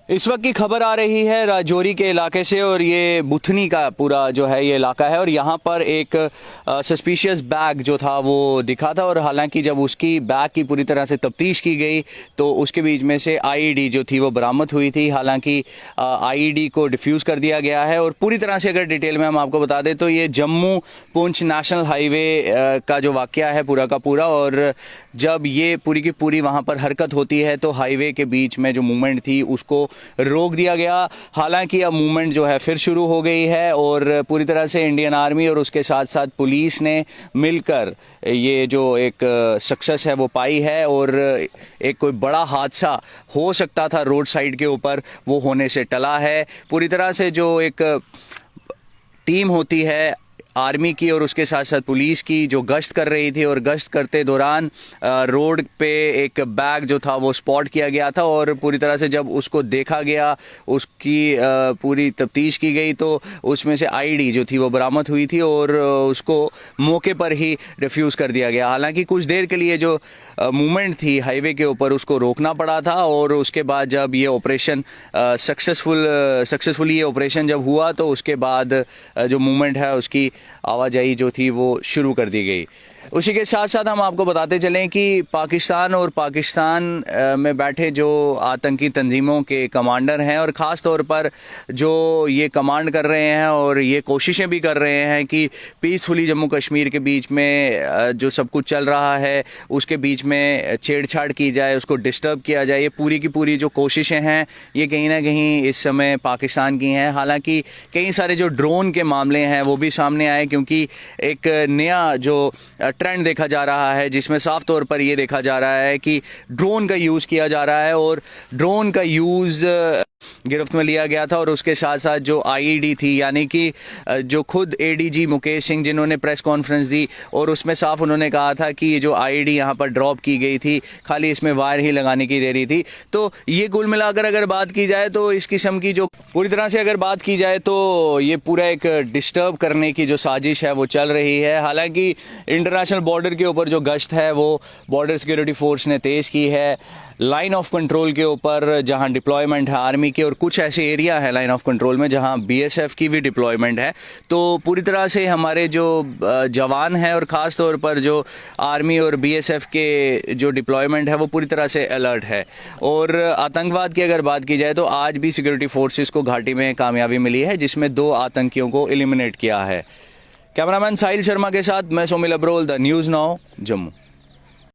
इस वक्त की खबर आ रही है राजौरी के इलाके से और ये बुथनी का पूरा जो है ये इलाका है और यहाँ पर एक सस्पिशियस बैग जो था वो दिखा था और हालांकि जब उसकी बैग की पूरी तरह से तफ्तीश की गई तो उसके बीच में से आईईडी जो थी वो बरामद हुई थी। हालांकि आईईडी को डिफ्यूज़ कर दिया गया है और पूरी तरह से अगर डिटेल में हम आपको बता दें तो ये जम्मू पुंछ नेशनल हाईवे का जो वाक़या है पूरा का पूरा। और जब ये पूरी की पूरी वहाँ पर हरकत होती है तो हाईवे के बीच में जो मूवमेंट थी उसको रोक दिया गया। हालांकि अब मूवमेंट जो है फिर शुरू हो गई है और पूरी तरह से इंडियन आर्मी और उसके साथ साथ पुलिस ने मिलकर ये जो एक सक्सेस है वो पाई है और एक कोई बड़ा हादसा हो सकता था रोड साइड के ऊपर वो होने से टला है। पूरी तरह से जो एक टीम होती है आर्मी की और उसके साथ साथ पुलिस की जो गश्त कर रही थी और गश्त करते दौरान रोड पे एक बैग जो था वो स्पॉट किया गया था और पूरी तरह से जब उसको देखा गया उसकी पूरी तफ्तीश की गई तो उसमें से आईडी जो थी वो बरामद हुई थी और उसको मौके पर ही रिफ्यूज़ कर दिया गया। हालांकि कुछ देर के लिए जो मूवमेंट थी हाईवे के ऊपर उसको रोकना पड़ा था और उसके बाद जब ये ऑपरेशन सक्सेसफुली ये ऑपरेशन जब हुआ तो उसके बाद जो मूवमेंट है उसकी आवाजाही जो थी वो शुरू कर दी गई। उसी के साथ साथ हम आपको बताते चलें कि पाकिस्तान और पाकिस्तान में बैठे जो आतंकी तंजीमों के कमांडर हैं और ख़ास तौर पर जो ये कमांड कर रहे हैं और ये कोशिशें भी कर रहे हैं कि पीसफुली जम्मू कश्मीर के बीच में जो सब कुछ चल रहा है उसके बीच में छेड़छाड़ की जाए, उसको डिस्टर्ब किया जाए, ये पूरी की पूरी जो कोशिशें हैं ये कहीं ना कहीं इस समय पाकिस्तान की हैं। हालांकि कई सारे जो ड्रोन के मामले हैं वो भी सामने आए क्योंकि एक नया जो ट्रेंड देखा जा रहा है जिसमें साफ तौर पर ये देखा जा रहा है कि ड्रोन का यूज़ किया जा रहा है और ड्रोन का यूज़ गिरफ्त में लिया गया था। और उसके साथ साथ जो आईईडी थी यानी कि जो खुद एडीजी मुकेश सिंह जिन्होंने प्रेस कॉन्फ्रेंस दी और उसमें साफ उन्होंने कहा था कि ये जो आईईडी यहाँ पर ड्रॉप की गई थी खाली इसमें वायर ही लगाने की देरी थी। तो ये कुल मिलाकर अगर बात की जाए तो इस किस्म की जो पूरी तरह से अगर बात की जाए तो ये पूरा एक डिस्टर्ब करने की जो साजिश है वो चल रही है। हालांकि इंटरनेशनल बॉर्डर के ऊपर जो गश्त है वो बॉर्डर सिक्योरिटी फोर्स ने तेज़ की है। लाइन ऑफ कंट्रोल के ऊपर जहां डिप्लॉयमेंट है आर्मी के और कुछ ऐसे एरिया है लाइन ऑफ कंट्रोल में जहां बीएसएफ की भी डिप्लॉयमेंट है। तो पूरी तरह से हमारे जो जवान हैं और ख़ास तौर पर जो आर्मी और बीएसएफ के जो डिप्लॉयमेंट है वो पूरी तरह से अलर्ट है। और आतंकवाद की अगर बात की जाए तो आज भी सिक्योरिटी फोर्सेस को घाटी में कामयाबी मिली है जिसमें 2 आतंकियों को एलिमिनेट किया है। कैमरामैन साहिल शर्मा के साथ मैं Somil Abrol, the news now, Jammu.